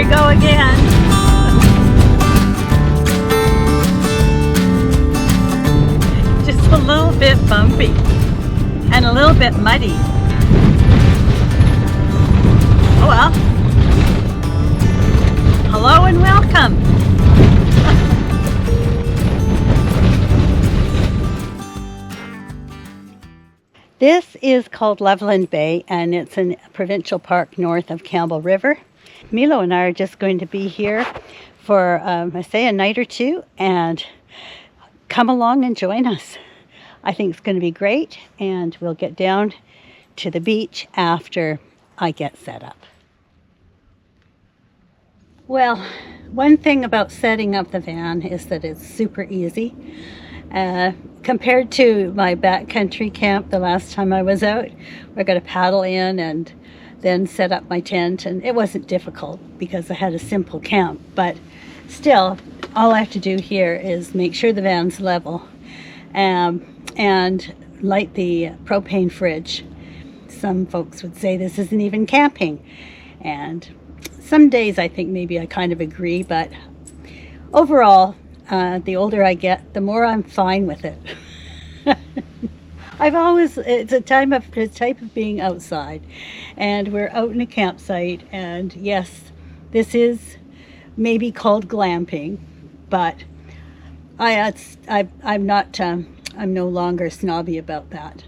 we go again. Just a little bit bumpy and a little bit muddy. Oh well. Hello and welcome. This is called Loveland Bay, and it's a provincial park north of Campbell River. Milo and I are just going to be here for, I say, a night or two, and come along and join us. I think it's going to be great, and we'll get down to the beach after I get set up. Well, one thing about setting up the van is that it's super easy. Compared to my backcountry camp the last time I was out, I got to paddle in and then set up my tent, and it wasn't difficult because I had a simple camp. But still, all I have to do here is make sure the van's level and light the propane fridge. Some folks would say this isn't even camping, and some days I think maybe I kind of agree, but overall, the older I get, the more I'm fine with it. It's a type of being outside, and we're out in a campsite, and yes, this is maybe called glamping, but I'm no longer snobby about that.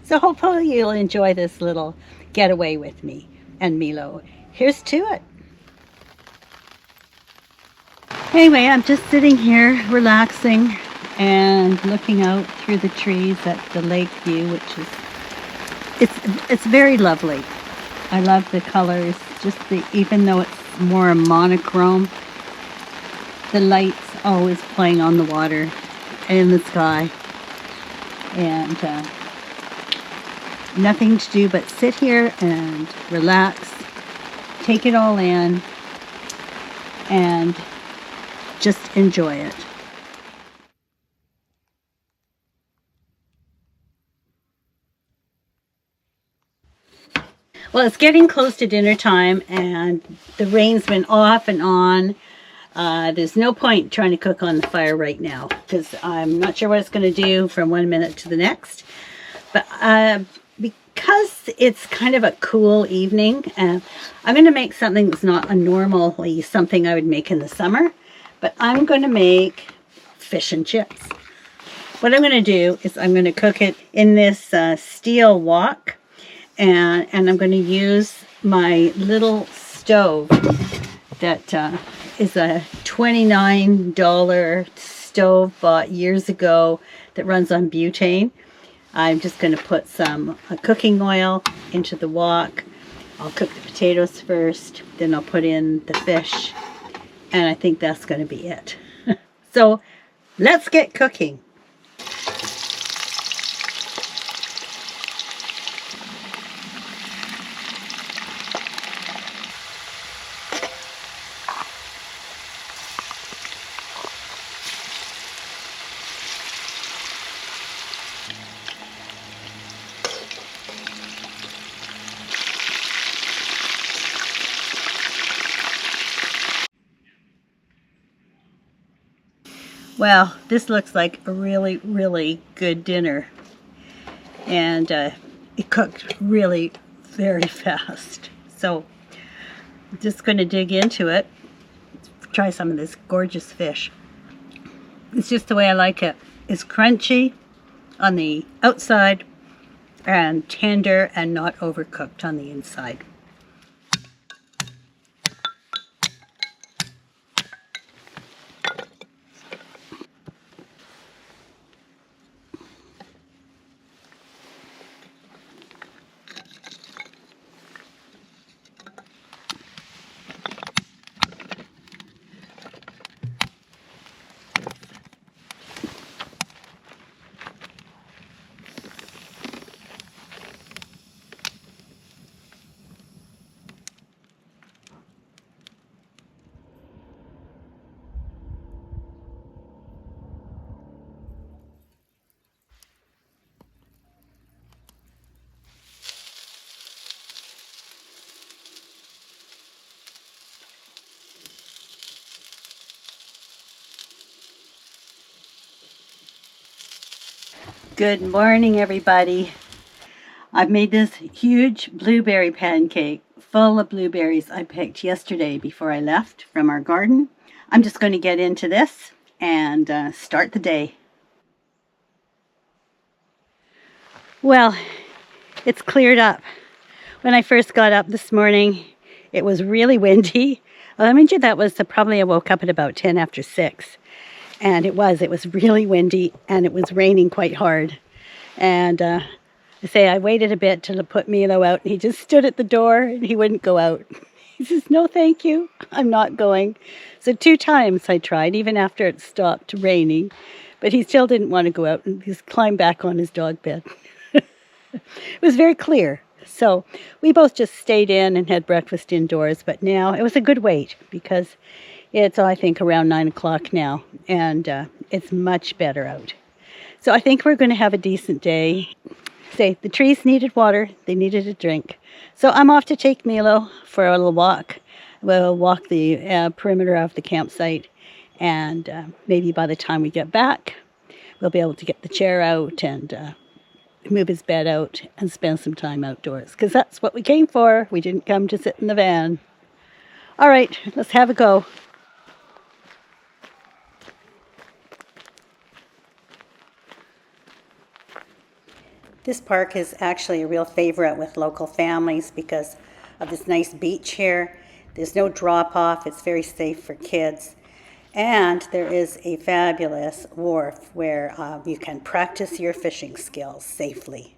So hopefully you'll enjoy this little getaway with me and Milo. Here's to it. Anyway, I'm just sitting here relaxing and looking out through the trees at the lake view, which is it's very lovely. I love the colors, even though it's more monochrome, the light's always playing on the water and in the sky, and nothing to do but sit here and relax, take it all in, and just enjoy it. Well, it's getting close to dinner time, and the rain's been off and on. There's no point trying to cook on the fire right now because I'm not sure what it's going to do from one minute to the next. But because it's kind of a cool evening, I'm going to make something that's not normally something I would make in the summer. But I'm going to make fish and chips. What I'm going to do is I'm going to cook it in this steel wok, and I'm going to use my little stove that is a $29 stove bought years ago that runs on butane. I'm just going to put some cooking oil into the wok. I'll cook the potatoes first, then I'll put in the fish. And I think that's going to be it. So let's get cooking. Well, this looks like a really, really good dinner, and it cooked really very fast. So I'm just going to dig into it, try some of this gorgeous fish. It's just the way I like it. It's crunchy on the outside and tender and not overcooked on the inside. Good morning, everybody. I've made this huge blueberry pancake full of blueberries I picked yesterday before I left from our garden. I'm just going to get into this and start the day. Well, it's cleared up. When I first got up this morning, it was really windy. Well, I mean, that was probably I woke up at about 10 after 6. And it was really windy, and it was raining quite hard. And I waited a bit to put Milo out, and he just stood at the door, and he wouldn't go out. He says, "No, thank you, I'm not going." So 2 times I tried, even after it stopped raining, but he still didn't want to go out, and he's climbed back on his dog bed. It was very clear. So we both just stayed in and had breakfast indoors, but now it was a good wait because it's, I think, around 9 o'clock now, and it's much better out. So I think we're going to have a decent day. The trees needed water, they needed a drink. So I'm off to take Milo for a little walk. We'll walk the perimeter of the campsite, and maybe by the time we get back, we'll be able to get the chair out and move his bed out and spend some time outdoors, because that's what we came for. We didn't come to sit in the van. All right, let's have a go. This park is actually a real favorite with local families because of this nice beach here. There's no drop-off. It's very safe for kids. And there is a fabulous wharf where you can practice your fishing skills safely.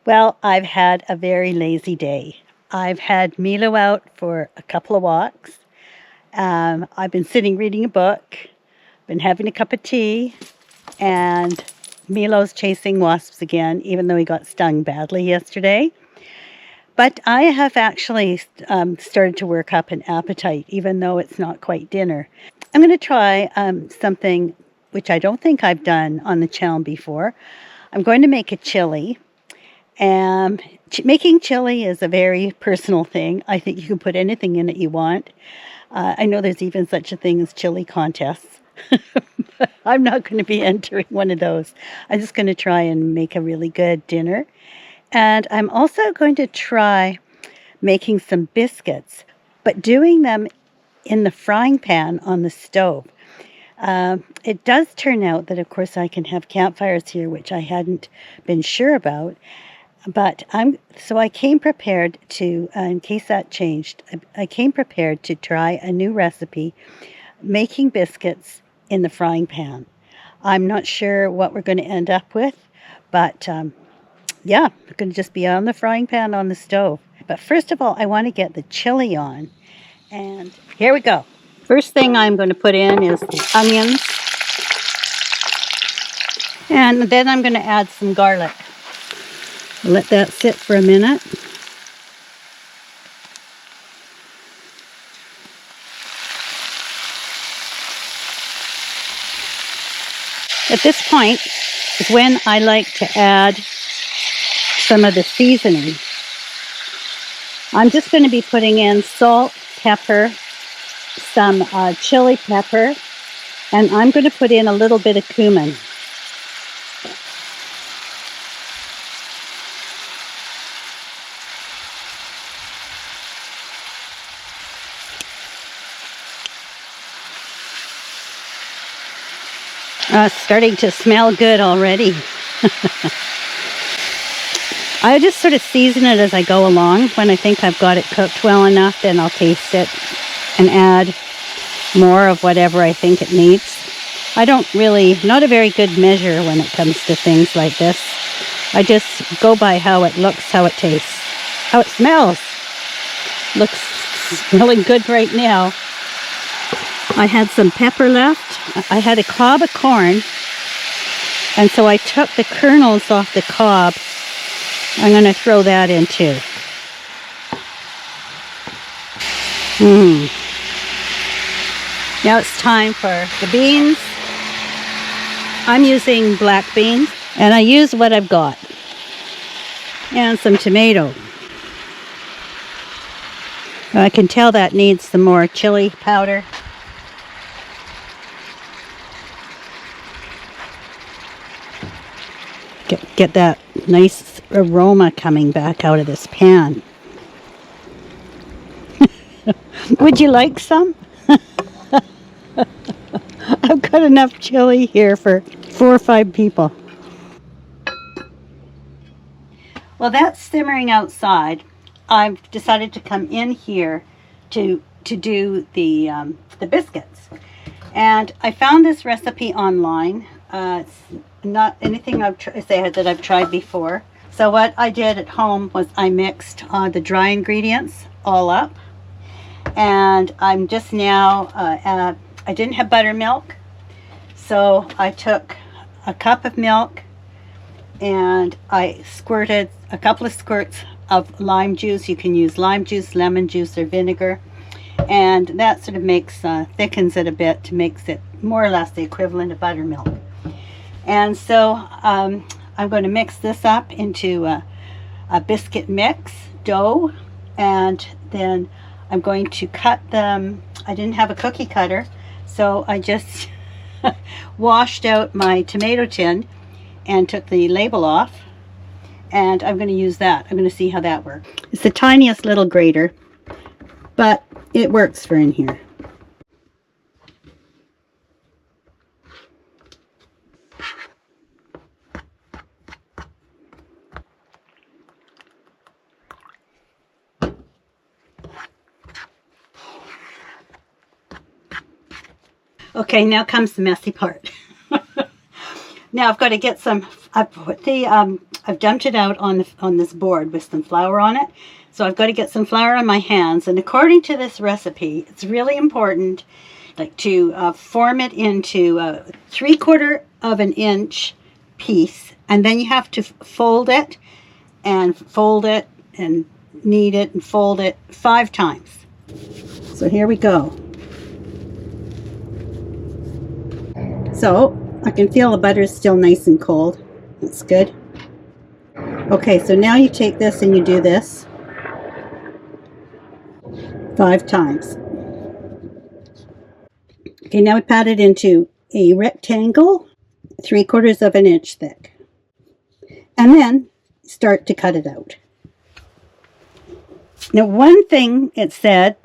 Well, I've had a very lazy day. I've had Milo out for a couple of walks. I've been sitting reading a book, been having a cup of tea, and Milo's chasing wasps again, even though he got stung badly yesterday. But I have actually started to work up an appetite, even though it's not quite dinner. I'm going to try something which I don't think I've done on the channel before. I'm going to make a chili. Making chili is a very personal thing. I think you can put anything in it you want. I know there's even such a thing as chili contests. I'm not going to be entering one of those. I'm just going to try and make a really good dinner. And I'm also going to try making some biscuits, but doing them in the frying pan on the stove. It does turn out that, of course, I can have campfires here, which I hadn't been sure about. But I came prepared to, in case that changed, I came prepared to try a new recipe, making biscuits in the frying pan. I'm not sure what we're going to end up with, but yeah, we're going to just be on the frying pan on the stove. But first of all, I want to get the chili on, and here we go. First thing I'm going to put in is the onions, and then I'm going to add some garlic. Let that sit for a minute. At this point is when I like to add some of the seasoning. I'm just going to be putting in salt, pepper, some chili pepper, and I'm going to put in a little bit of cumin. It's starting to smell good already. I just sort of season it as I go along. When I think I've got it cooked well enough, then I'll taste it and add more of whatever I think it needs. Not a very good measure when it comes to things like this. I just go by how it looks, how it tastes, how it smells. Looks smelling good right now. I had some pepper left. I had a cob of corn, and so I took the kernels off the cob. I'm going to throw that in too. Now it's time for the beans. I'm using black beans, and I use what I've got. And some tomato. I can tell that needs some more chili powder. Get that nice aroma coming back out of this pan. Would you like some? I've got enough chili here for 4 or 5 people. Well, that's simmering outside. I've decided to come in here to do the biscuits. And I found this recipe online. It's not anything that I've tried before. So what I did at home was I mixed the dry ingredients all up. And I'm just now, I didn't have buttermilk. So I took a cup of milk and I squirted a couple of squirts of lime juice. You can use lime juice, lemon juice, or vinegar. And that sort of thickens it a bit to makes it more or less the equivalent of buttermilk. And so I'm going to mix this up into a biscuit mix dough, and then I'm going to cut them. I didn't have a cookie cutter, so I just washed out my tomato tin and took the label off, and I'm going to use that. I'm going to see how that works. It's the tiniest little grater, but it works for in here. Okay, now comes the messy part. Now I've got to get some. I've dumped it out on this board with some flour on it. So I've got to get some flour on my hands. And according to this recipe, it's really important, like, to form it into a 3/4 of an inch piece, and then you have to fold it and knead it and fold it 5 times. So here we go. So I can feel the butter is still nice and cold. That's good. Okay, so now you take this and you do this 5 times. Okay, now we pat it into a rectangle 3/4 of an inch thick. And then start to cut it out. Now, one thing it said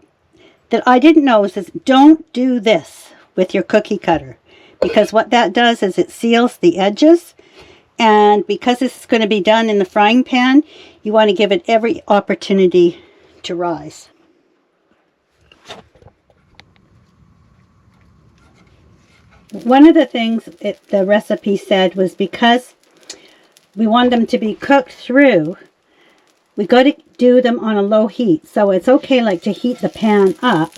that I didn't know is don't do this with your cookie cutter, because what that does is it seals the edges, and because this is going to be done in the frying pan, you want to give it every opportunity to rise. One of the things the recipe said was because we want them to be cooked through, we got to do them on a low heat. So it's okay, like, to heat the pan up,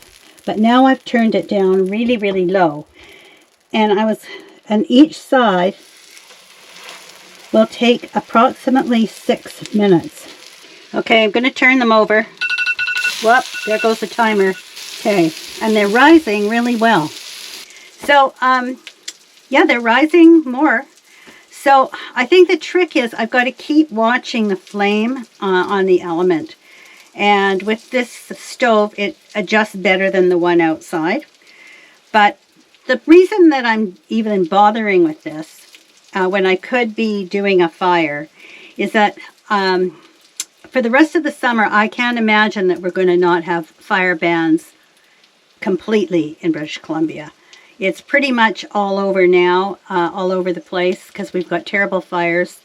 but now I've turned it down really, really low. And each side will take approximately 6 minutes. Okay, I'm going to turn them over. Whoop, there goes the timer. Okay, and they're rising really well. So, yeah, they're rising more. So I think the trick is I've got to keep watching the flame on the element. And with this stove, it adjusts better than the one outside. But the reason that I'm even bothering with this, when I could be doing a fire, is that for the rest of the summer, I can't imagine that we're going to not have fire bans completely in British Columbia. It's pretty much all over now, all over the place, because we've got terrible fires.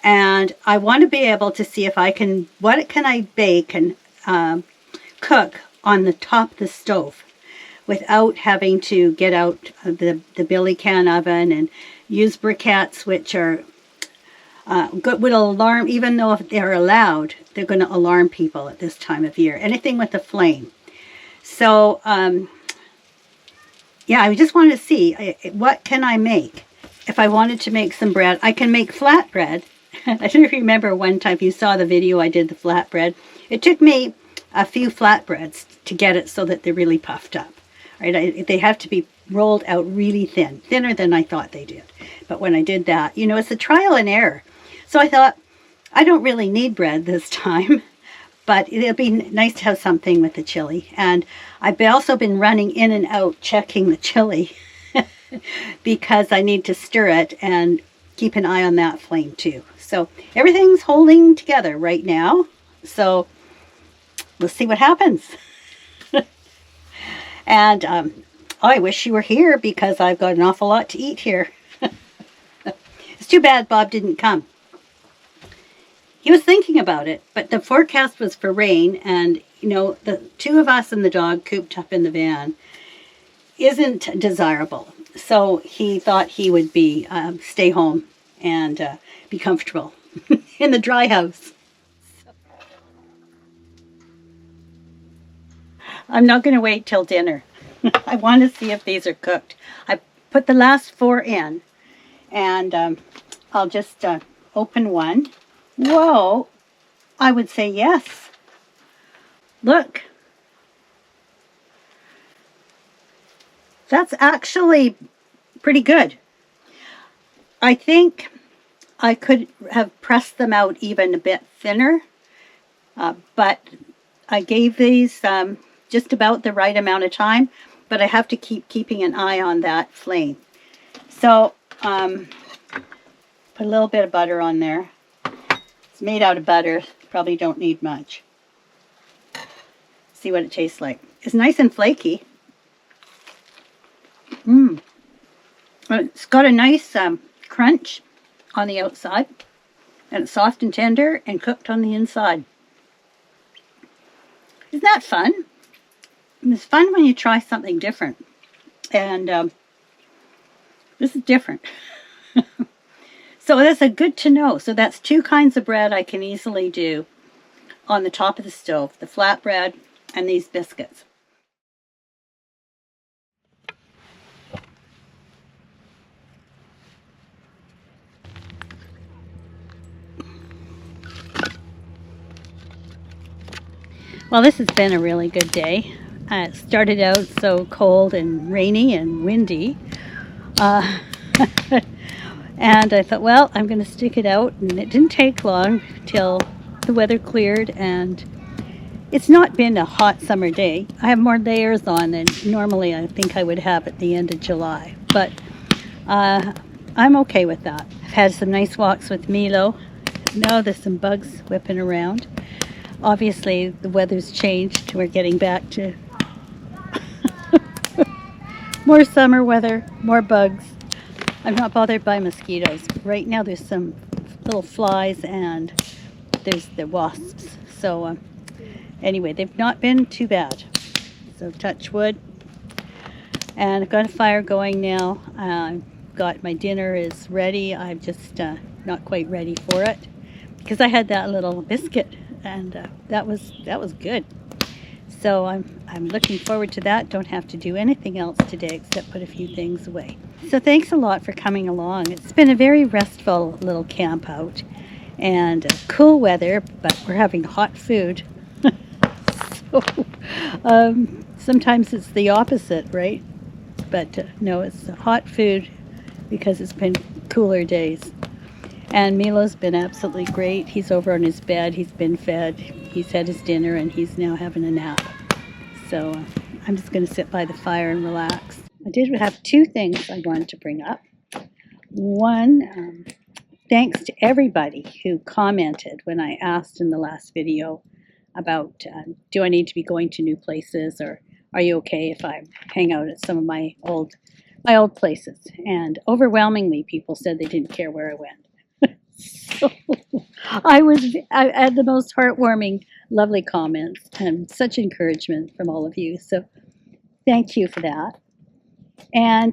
And I want to be able to see if I can, what can I bake and cook on the top of the stove without having to get out the billy can oven and use briquettes, which are would alarm, even though if they're allowed, they're going to alarm people at this time of year. Anything with a flame. So, yeah, I just wanted to see what can I make. If I wanted to make some bread, I can make flatbread. I don't remember one time, if you saw the video I did the flatbread. It took me a few flatbreads to get it so that they're really puffed up. Right? They have to be rolled out really thin, thinner than I thought they did. But when I did that, you know, it's a trial and error. So I thought, I don't really need bread this time, but it'll be nice to have something with the chili. And I've also been running in and out checking the chili because I need to stir it. And keep an eye on that flame too. So everything's holding together right now. So let's see what happens. And I wish you were here because I've got an awful lot to eat here. It's too bad Bob didn't come. He was thinking about it, but the forecast was for rain, and you know, the two of us and the dog cooped up in the van isn't desirable. So he thought he would be stay home and be comfortable in the dry house. I'm not going to wait till dinner. I want to see if these are cooked. I put the last 4 in, and I'll just open one. Whoa, I would say yes. Look. That's actually pretty good. I think I could have pressed them out even a bit thinner, but I gave these just about the right amount of time, but I have to keeping an eye on that flame. So put a little bit of butter on there. It's made out of butter, probably don't need much. See what it tastes like. It's nice and flaky. It's got a nice crunch on the outside, and it's soft and tender and cooked on the inside. Isn't that fun? It's fun when you try something different, and this is different. So that's a good to know. So that's 2 kinds of bread I can easily do on the top of the stove, the flatbread and these biscuits. Well, this has been a really good day. It started out so cold and rainy and windy. And I thought, well, I'm going to stick it out. And it didn't take long till the weather cleared. And it's not been a hot summer day. I have more layers on than normally I think I would have at the end of July. But I'm okay with that. I've had some nice walks with Milo. Now there's some bugs whipping around. Obviously, the weather's changed. We're getting back to more summer weather, more bugs. I'm not bothered by mosquitoes. Right now, there's some little flies and there's the wasps. So, anyway, they've not been too bad. So, touch wood. And I've got a fire going now. Got my dinner is ready. I'm just not quite ready for it because I had that little biscuit. And that was good. So I'm looking forward to that. Don't have to do anything else today except put a few things away. So thanks a lot for coming along. It's been a very restful little camp out, and cool weather, but we're having hot food. So sometimes it's the opposite, right? But no, it's hot food because it's been cooler days. And Milo's been absolutely great. He's over on his bed. He's been fed. He's had his dinner, and he's now having a nap. So I'm just going to sit by the fire and relax. I did have 2 things I wanted to bring up. One, thanks to everybody who commented when I asked in the last video about do I need to be going to new places, or are you okay if I hang out at some of my old places? And overwhelmingly, people said they didn't care where I went. So I had the most heartwarming, lovely comments and such encouragement from all of you. So thank you for that. And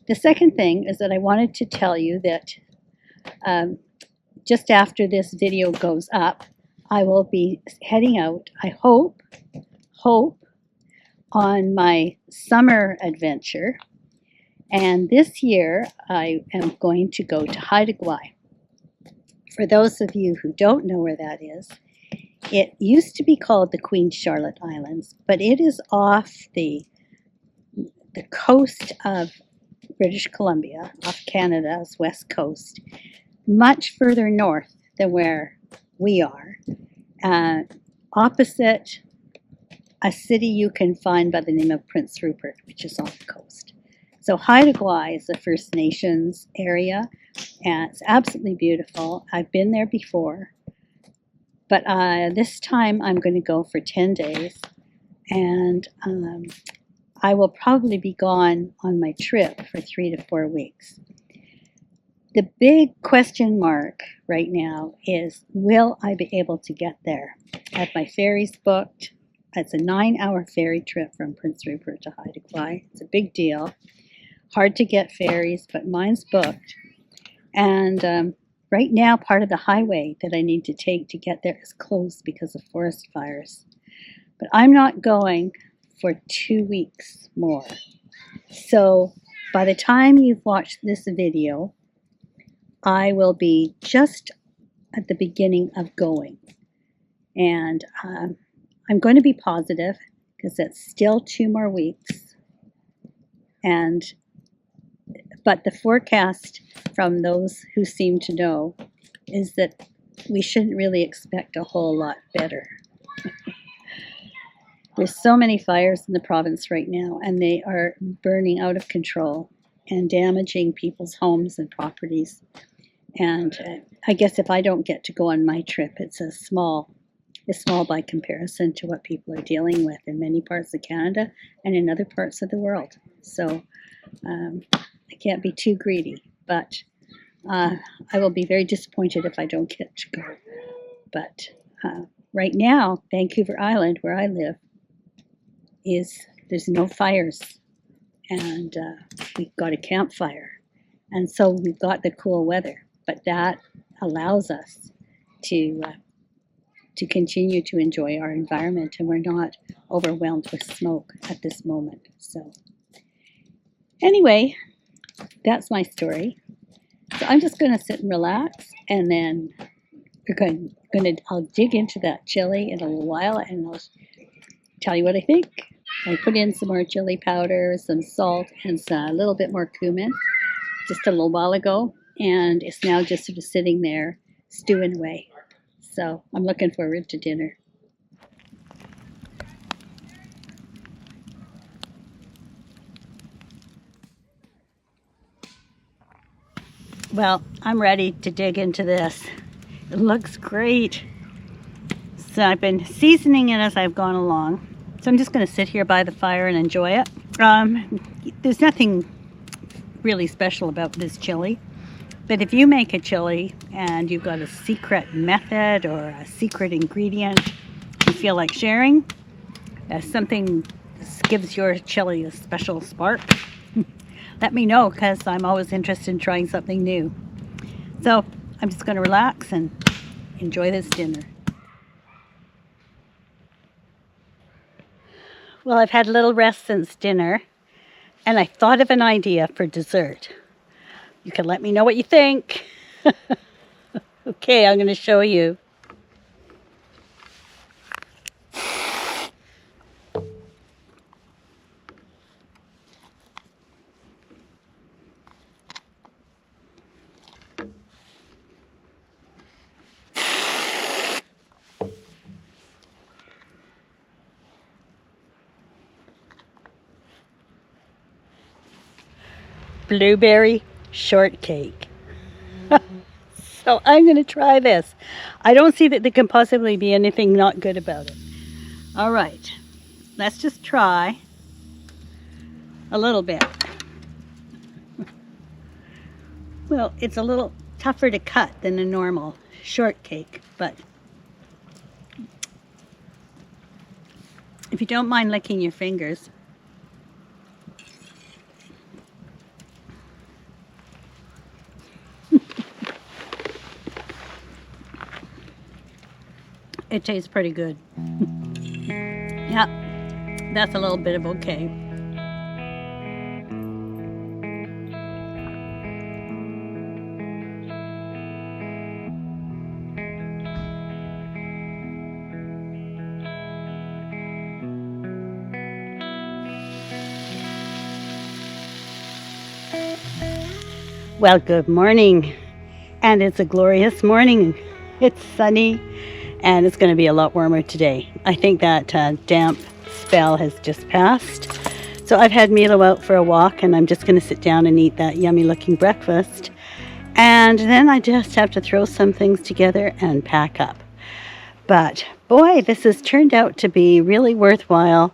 the second thing is that I wanted to tell you that just after this video goes up, I will be heading out, I hope, on my summer adventure. And this year I am going to go to Haida. For those of you who don't know where that is, it used to be called the Queen Charlotte Islands, but it is off the coast of British Columbia, off Canada's west coast, much further north than where we are, opposite a city you can find by the name of Prince Rupert, which is off the coast. So Haida is the First Nations area and it's absolutely beautiful. I've been there before, but this time I'm going to go for 10 days, and I will probably be gone on my trip for 3 to 4 weeks. The big question mark right now is, will I be able to get there? I have my ferries booked. It's a 9-hour ferry trip from Prince Rupert to Haida Gwaii. It's a big deal. Hard to get ferries, but mine's booked. And right now, part of the highway that I need to take to get there is closed because of forest fires. But I'm not going for 2 weeks more. So by the time you've watched this video, I will be just at the beginning of going. And I'm going to be positive because it's still 2 more weeks. But the forecast from those who seem to know is that we shouldn't really expect a whole lot better. There's so many fires in the province right now, and they are burning out of control and damaging people's homes and properties. And I guess if I don't get to go on my trip, it's small by comparison to what people are dealing with in many parts of Canada and in other parts of the world. So I can't be too greedy, but I will be very disappointed if I don't get to go. But right now, Vancouver Island, where I live, there's no fires, and we've got a campfire, and so we've got the cool weather. But that allows us to continue to enjoy our environment, and we're not overwhelmed with smoke at this moment. So anyway, that's my story. So I'm just going to sit and relax, and then I'll dig into that chili in a little while, and I'll tell you what I think. I put in some more chili powder, some salt, and a little bit more cumin just a little while ago, and it's now just sort of sitting there stewing away. So I'm looking forward to dinner. Well, I'm ready to dig into this. It looks great. So I've been seasoning it as I've gone along. So I'm just going to sit here by the fire and enjoy it. There's nothing really special about this chili. But if you make a chili and you've got a secret method or a secret ingredient you feel like sharing, something gives your chili a special spark, let me know, because I'm always interested in trying something new. So I'm just going to relax and enjoy this dinner. Well, I've had a little rest since dinner, and I thought of an idea for dessert. You can let me know what you think. Okay, I'm going to show you. Blueberry shortcake. So I'm going to try this. I don't see that there can possibly be anything not good about it. All right, let's just try a little bit. Well, it's a little tougher to cut than a normal shortcake, but if you don't mind licking your fingers. It tastes pretty good. Yeah, that's a little bit of okay. Well, good morning, and it's a glorious morning. It's sunny, and it's going to be a lot warmer today. I think that damp spell has just passed. So I've had Milo out for a walk, and I'm just going to sit down and eat that yummy looking breakfast. And then I just have to throw some things together and pack up. But boy, this has turned out to be really worthwhile,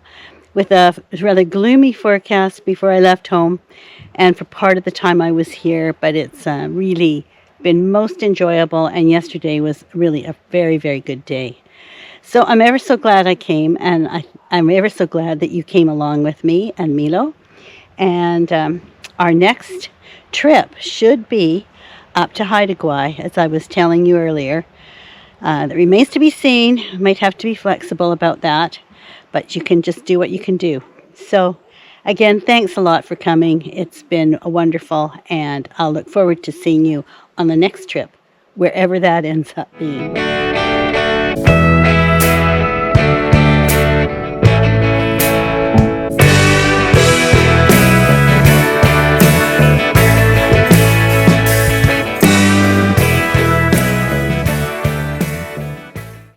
with a rather gloomy forecast before I left home and for part of the time I was here. But it's really been most enjoyable, and yesterday was really a very, very good day. So I'm ever so glad I came, and I'm ever so glad that you came along with me and Milo. And our next trip should be up to Haida, as I was telling you earlier. That remains to be seen. Might have to be flexible about that, but you can just do what you can do. So again, thanks a lot for coming. It's been wonderful, and I'll look forward to seeing you on the next trip, wherever that ends up being.